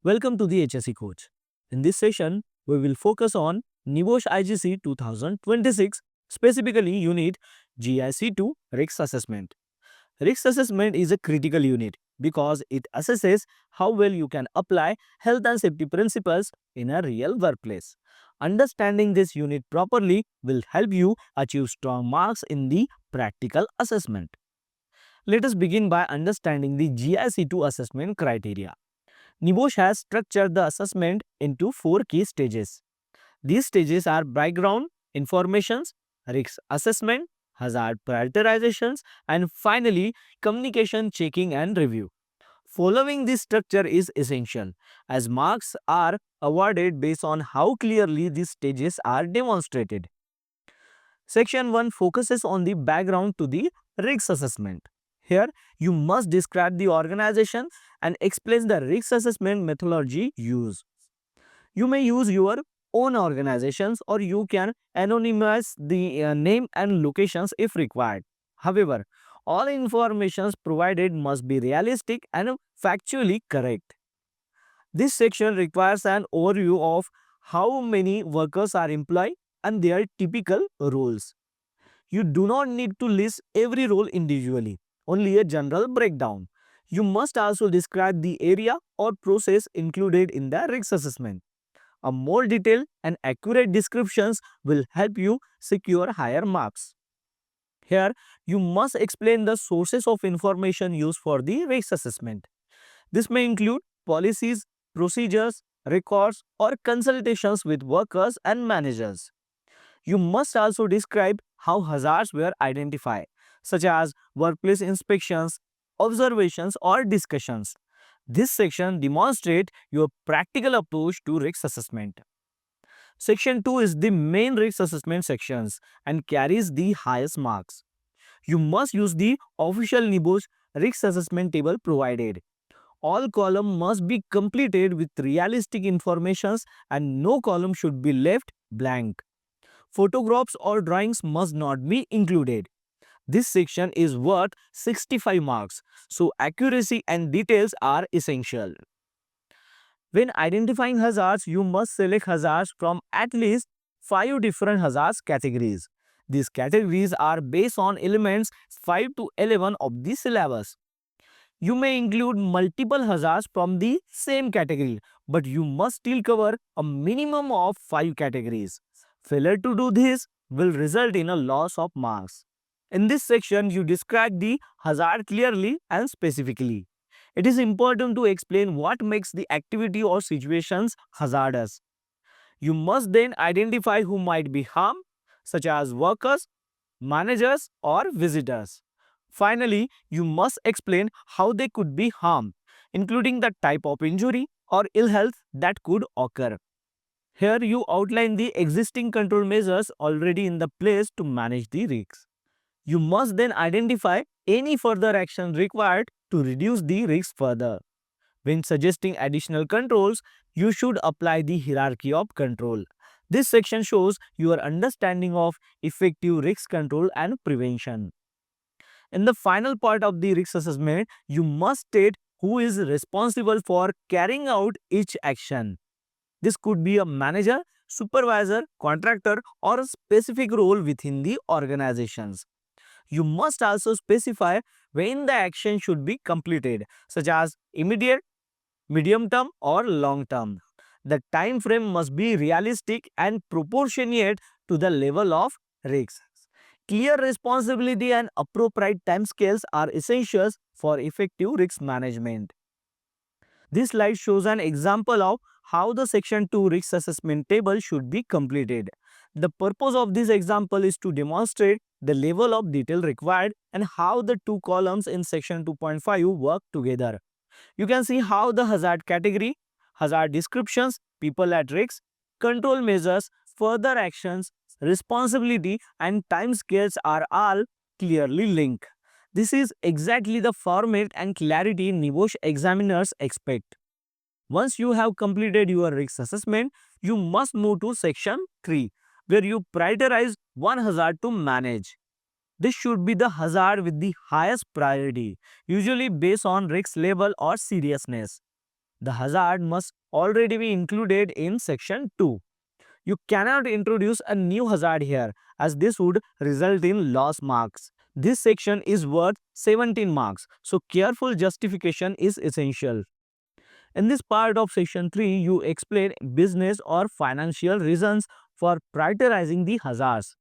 Welcome to the HSE Coach. In this session, we will focus on NIBOSH IGC 2026, specifically Unit GIC2 Risk Assessment. Risk assessment is a critical unit because it assesses how well you can apply health and safety principles in a real workplace. Understanding this unit properly will help you achieve strong marks in the practical assessment. Let us begin by understanding the GIC2 assessment criteria. NIBOSH has structured the assessment into four key stages. These stages are background informations, risk assessment, hazard prioritizations, and finally communication checking and review. Following this structure is essential as marks are awarded based on how clearly these stages are demonstrated. Section 1 focuses on the background to the risk assessment. Here, you must describe the organization and explain the risk assessment methodology used. You may use your own organizations or you can anonymize the name and locations if required. However, all information provided must be realistic and factually correct. This section requires an overview of how many workers are employed and their typical roles. You do not need to list every role individually, only a general breakdown. You must also describe the area or process included in the risk assessment. A more detailed and accurate descriptions will help you secure higher marks. Here, you must explain the sources of information used for the risk assessment. This may include policies, procedures, records, or consultations with workers and managers. You must also describe how hazards were identified, such as workplace inspections, observations, or discussions. This section demonstrates your practical approach to risk assessment. Section 2 is the main risk assessment sections and carries the highest marks. You must use the official NIBOSH risk assessment table provided. All columns must be completed with realistic informations and no column should be left blank. Photographs or drawings must not be included. This section is worth 65 marks, so accuracy and details are essential. When identifying hazards, you must select hazards from at least 5 different hazards categories. These categories are based on elements 5 to 11 of the syllabus. You may include multiple hazards from the same category, but you must still cover a minimum of 5 categories. Failure to do this will result in a loss of marks. In this section, you describe the hazard clearly and specifically. It is important to explain what makes the activity or situations hazardous. You must then identify who might be harmed, such as workers, managers, or visitors. Finally, you must explain how they could be harmed, including the type of injury or ill health that could occur. Here you outline the existing control measures already in the place to manage the risks. You must then identify any further action required to reduce the risk further. When suggesting additional controls, you should apply the hierarchy of control. This section shows your understanding of effective risk control and prevention. In the final part of the risk assessment, you must state who is responsible for carrying out each action. This could be a manager, supervisor, contractor, or a specific role within the organizations. You must also specify when the action should be completed, such as immediate, medium term, or long term. The time frame must be realistic and proportionate to the level of risks. Clear responsibility and appropriate timescales are essentials for effective risk management. This slide shows an example of how the Section 2 risk assessment table should be completed. The purpose of this example is to demonstrate the level of detail required and how the two columns in Section 2.5 work together. You can see how the hazard category, hazard descriptions, people at risk, control measures, further actions, responsibility, and timescales are all clearly linked. This is exactly the format and clarity NIBOSH examiners expect. Once you have completed your risk assessment, you must move to Section 3, where you prioritize one hazard to manage. This should be the hazard with the highest priority, usually based on risk level or seriousness. The hazard must already be included in section 2. You cannot introduce a new hazard here as this would result in loss marks. This section is worth 17 marks, so careful justification is essential. In this part of section 3, you explain business or financial reasons for prioritizing the hazards.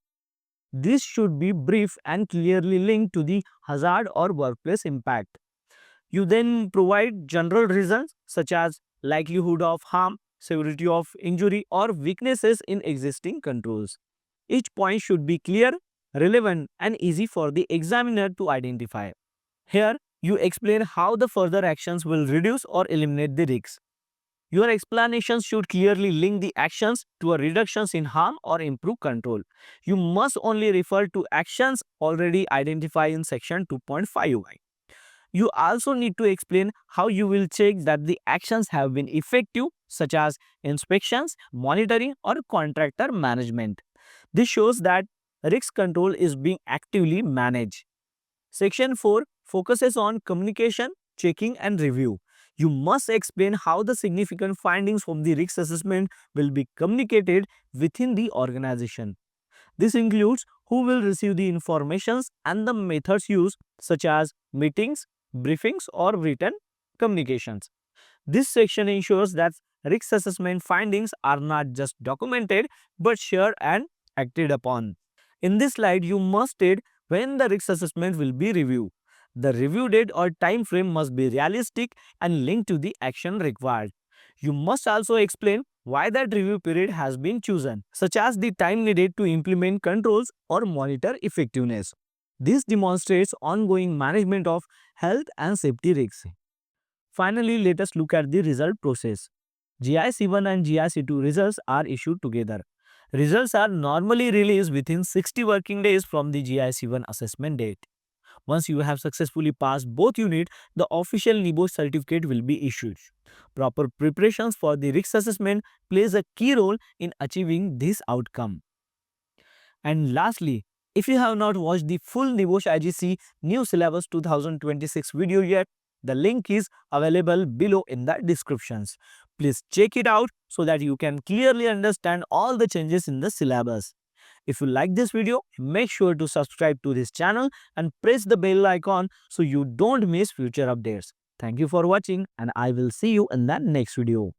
This should be brief and clearly linked to the hazard or workplace impact. You then provide general reasons such as likelihood of harm, severity of injury, or weaknesses in existing controls. Each point should be clear, relevant, and easy for the examiner to identify. Here, you explain how the further actions will reduce or eliminate the risks. Your explanations should clearly link the actions to a reductions in harm or improve control. You must only refer to actions already identified in section 2.5 UI. You also need to explain how you will check that the actions have been effective, such as inspections, monitoring, or contractor management. This shows that risk control is being actively managed. Section 4 focuses on communication, checking, and review. You must explain how the significant findings from the risk assessment will be communicated within the organization. This includes who will receive the informations and the methods used, such as meetings, briefings, or written communications. This section ensures that risk assessment findings are not just documented but shared and acted upon. In this slide, you must state when the risk assessment will be reviewed. The review date or time frame must be realistic and linked to the action required. You must also explain why that review period has been chosen, such as the time needed to implement controls or monitor effectiveness. This demonstrates ongoing management of health and safety risks. Finally, let us look at the result process. GIC1 and GIC2 results are issued together. Results are normally released within 60 working days from the GIC1 assessment date. Once you have successfully passed both units, the official NIBOSH certificate will be issued. Proper preparations for the risk assessment plays a key role in achieving this outcome. And lastly, if you have not watched the full NIBOSH IGC New Syllabus 2026 video yet, the link is available below in the descriptions. Please check it out so that you can clearly understand all the changes in the syllabus. If you like this video, make sure to subscribe to this channel and press the bell icon so you don't miss future updates. Thank you for watching and I will see you in the next video.